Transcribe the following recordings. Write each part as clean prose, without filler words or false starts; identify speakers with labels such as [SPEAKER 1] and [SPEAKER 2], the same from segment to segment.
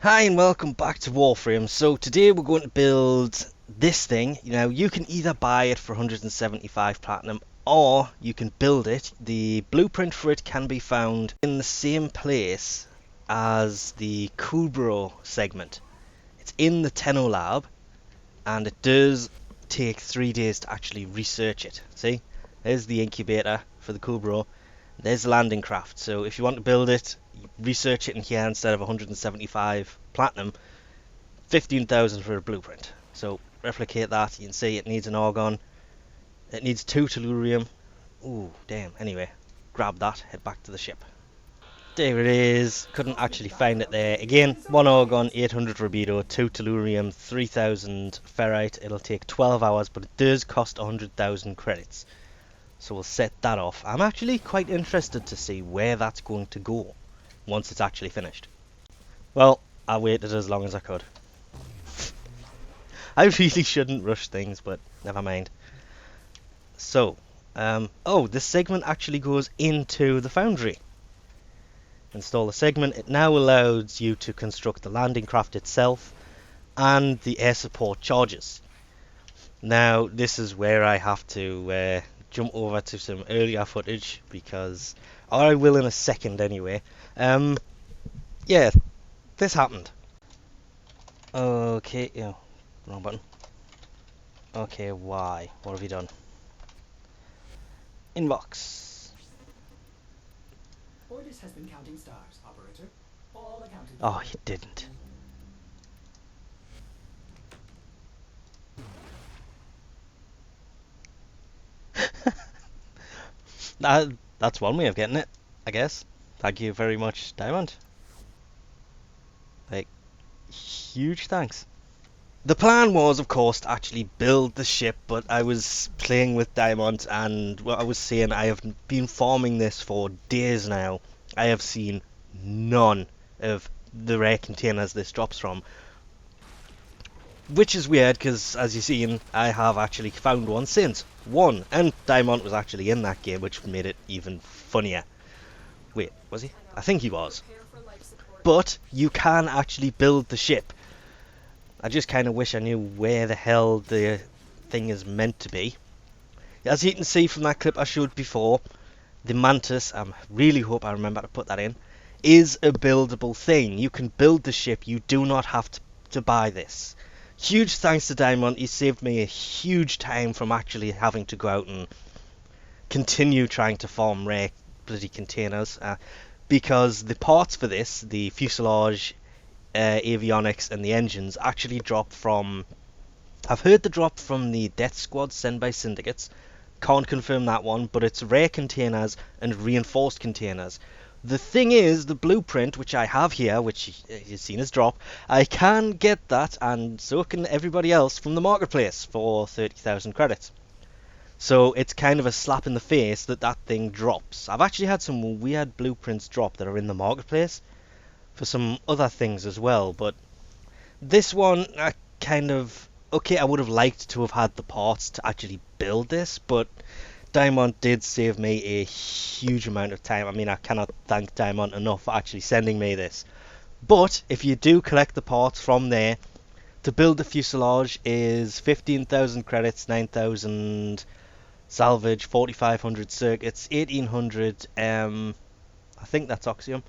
[SPEAKER 1] Hi and welcome back to Warframe. So today we're going to build this thing. Now you can either buy it for 175 platinum or you can build it. The blueprint for it can be found in the same place as the Kubro segment. It's in the Tenno lab and it does take 3 days to actually research it. See, there's the incubator for the Kubro. There's the Landing Craft. So if you want to build it, research it in here instead of 175 platinum, 15,000 for a blueprint. So replicate that. You can see it needs an orgon. It needs 2 tellurium. Ooh, damn. Anyway, grab that, head back to the ship. There it is. Couldn't actually find it there. Again, 1 orgon, 800 rubido, 2 tellurium, 3,000 ferrite. It'll take 12 hours, but it does cost 100,000 credits. So we'll set that off. I'm actually quite interested to see where that's going to go once it's actually finished. Well, I waited as long as I could. I really shouldn't rush things, but never mind. So, oh, this segment actually goes into the foundry. Install the segment. It now allows you to construct the landing craft itself and the air support charges. Now, this is where I have to jump over to some earlier footage because, or I will in a second anyway. Yeah, this happened. Okay, yeah, wrong button. Okay, why? What have you done? Inbox.
[SPEAKER 2] Ordis has been counting stars, operator. All accounted.
[SPEAKER 1] Oh, you didn't. That's one way of getting it, I guess. Thank you very much, Diamond. Like, huge thanks. The plan was, of course, to actually build the ship, but I was playing with Diamond, and what I was saying, I have been farming this for days now. I have seen none of the rare containers this drops from. Which is weird, because as you've seen, I have actually found one since. One, and Diamond was actually in that game, which made it even funnier. Wait, was he? I think he was. But you can actually build the ship. I just kind of wish I knew where the hell the thing is meant to be. As you can see from that clip I showed before, the Mantis, I really hope I remember to put that in, is a buildable thing. You can build the ship, you do not have to buy this. Huge thanks to Diamond, he saved me a huge time from actually having to go out and continue trying to farm rare bloody containers. Because the parts for this, the fuselage, avionics and the engines actually drop from, I've heard the drop from the death squad sent by syndicates, can't confirm that one, but it's rare containers and reinforced containers. The thing is, the blueprint which I have here, which you've seen as drop, I can get that, and so can everybody else, from the marketplace for 30,000 credits. So it's kind of a slap in the face that that thing drops. I've actually had some weird blueprints drop that are in the marketplace for some other things as well, but this one I kind of, okay, I would have liked to have had the parts to actually build this, but Diamond did save me a huge amount of time. I mean, I cannot thank Diamond enough for actually sending me this. But if you do collect the parts from there, to build the fuselage is 15,000 credits, 9,000 salvage, 4,500 circuits, 1,800 I think that's Oxium,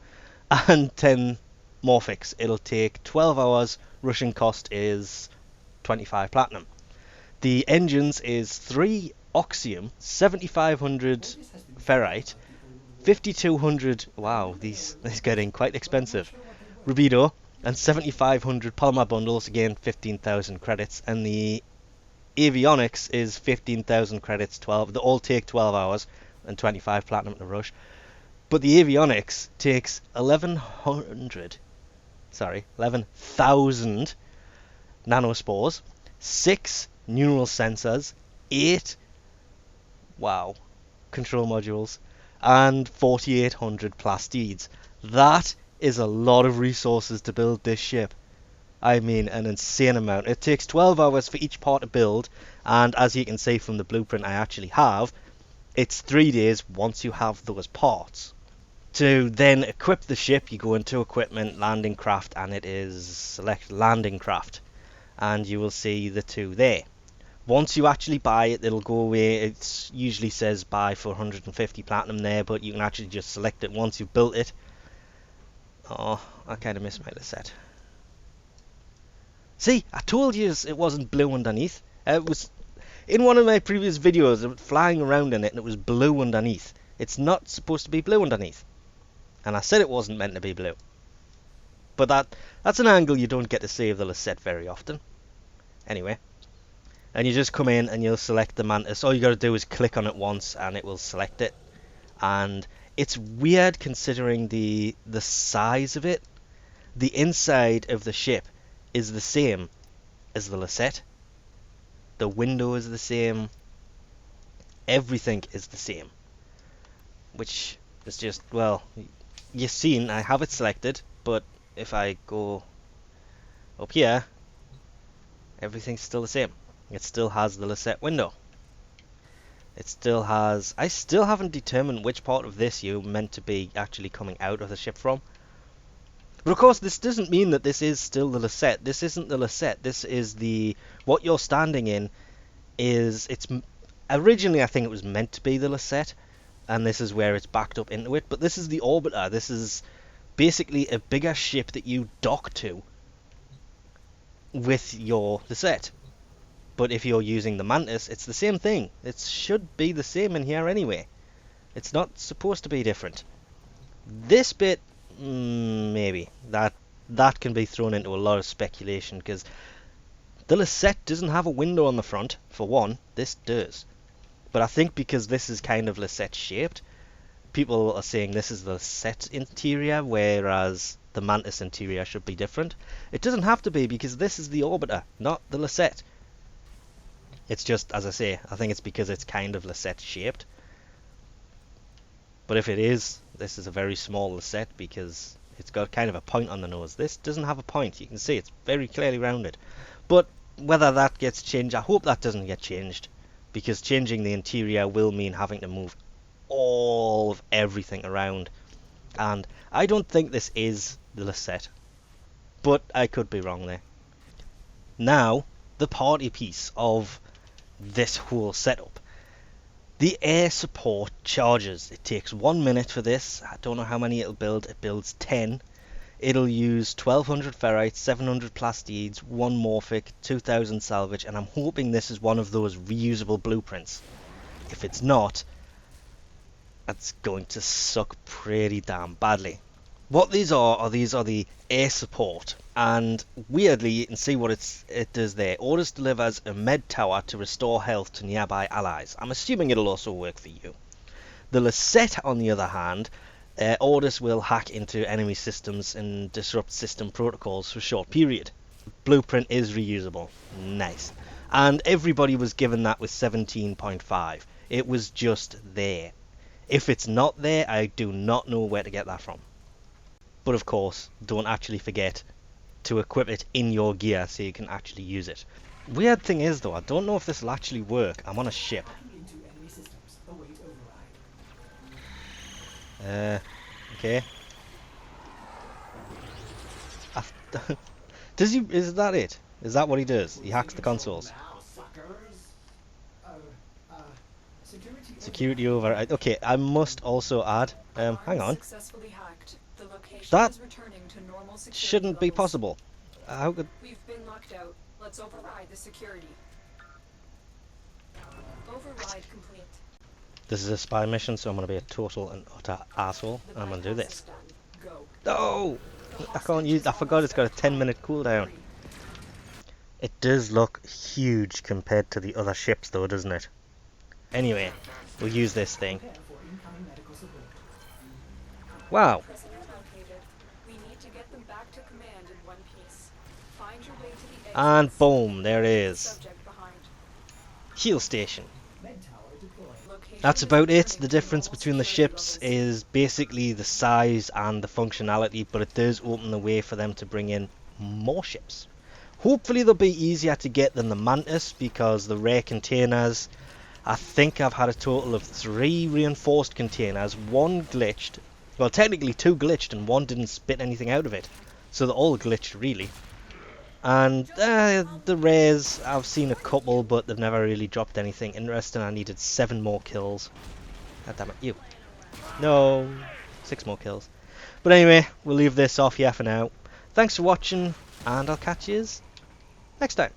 [SPEAKER 1] and 10 morphics. It'll take 12 hours. Rushing cost is 25 platinum. The engines is 3 Oxium, 7,500 ferrite, 5,200, wow, these is getting quite expensive, rubido, and 7,500 polymer bundles, again 15,000 credits, and the avionics is 15,000 credits, 12, they all take 12 hours, and 25 platinum to rush. But the avionics takes 11,000 nanospores, 6 neural sensors, 8 control modules, and 4,800 plastids. That is a lot of resources to build this ship. I mean, an insane amount. It takes 12 hours for each part to build, and as you can see from the blueprint I actually have, it's 3 days once you have those parts. To then equip the ship, you go into equipment, landing craft, and it is select landing craft, and you will see the two there. Once you actually buy it, it'll go away. It usually says buy for 150 platinum there, but you can actually just select it once you've built it. Oh, I kind of miss my Liset. See, I told you it wasn't blue underneath. It was in one of my previous videos. It was flying around in it, and it was blue underneath. It's not supposed to be blue underneath, and I said it wasn't meant to be blue. But that's an angle you don't get to see of the Liset very often. Anyway, and you just come in and you'll select the Mantis. All you got to do is click on it once, and it will select it. And it's weird considering the size of it. The inside of the ship is the same as the Liset. The window is the same. Everything is the same. Which is just, well, you've seen I have it selected, but if I go up here, everything's still the same. It still has the Liset window. It still has... I still haven't determined which part of this you're meant to be actually coming out of the ship from. But of course, this doesn't mean that this is still the Liset. This isn't the Liset. This is the... What you're standing in is... It's originally, I think it was meant to be the Liset, and this is where it's backed up into it. But this is the Orbiter. This is basically a bigger ship that you dock to with your Liset. But if you're using the Mantis, it's the same thing. It should be the same in here anyway. It's not supposed to be different. This bit, maybe. That can be thrown into a lot of speculation, because the Liset doesn't have a window on the front, for one. This does. But I think because this is kind of Liset shaped, people are saying this is the Liset interior, whereas the Mantis interior should be different. It doesn't have to be, because this is the Orbiter, not the Liset. It's just, as I say, I think it's because it's kind of Liset shaped. But if it is, this is a very small Liset because it's got kind of a point on the nose. This doesn't have a point. You can see it's very clearly rounded. But whether that gets changed, I hope that doesn't get changed, because changing the interior will mean having to move all of everything around. And I don't think this is the Liset, but I could be wrong there. Now, the party piece of this whole setup. The air support charges. It takes 1 minute for this. I don't know how many it'll build. It builds 10. It'll use 1200 ferrites, 700 plastides, 1 morphic, 2000 salvage, and I'm hoping this is one of those reusable blueprints. If it's not, that's going to suck pretty damn badly. What these are the air support, and weirdly you can see what it does there. Ordis delivers a med tower to restore health to nearby allies. I'm assuming it'll also work for you. The Liset, on the other hand, Ordis will hack into enemy systems and disrupt system protocols for a short period. Blueprint is reusable. Nice. And everybody was given that with 17.5. It was just there. If it's not there, I do not know where to get that from. But of course, don't actually forget to equip it in your gear so you can actually use it. Weird thing is though, I don't know if this will actually work. I'm on a ship. Okay. Does he? Is that it? Is that what he does? He hacks the consoles. Security over. Okay, I must also add. Hang on. That shouldn't be possible. How could?
[SPEAKER 3] We've been locked out. Let's override the security. Override complete.
[SPEAKER 1] This is a spy mission, so I'm going to be a total and utter asshole. And I'm going to do this. No! I can't use... I forgot it's got a 10-minute cooldown. It does look huge compared to the other ships though, doesn't it? Anyway, we'll use this thing. Wow. And boom, there it is. Heal station. That's about it. The difference between the ships is basically the size and the functionality, but it does open the way for them to bring in more ships. Hopefully they'll be easier to get than the Mantis, because the rare containers, I think I've had a total of 3 reinforced containers, 1 glitched, Well, technically 2 glitched and 1 didn't spit anything out of it. So they're all glitched, really. And the rares, I've seen a couple, but they've never really dropped anything interesting. I needed 7 more kills. God damn it, you. No, 6 more kills. But anyway, we'll leave this off here for now. Thanks for watching, and I'll catch you next time.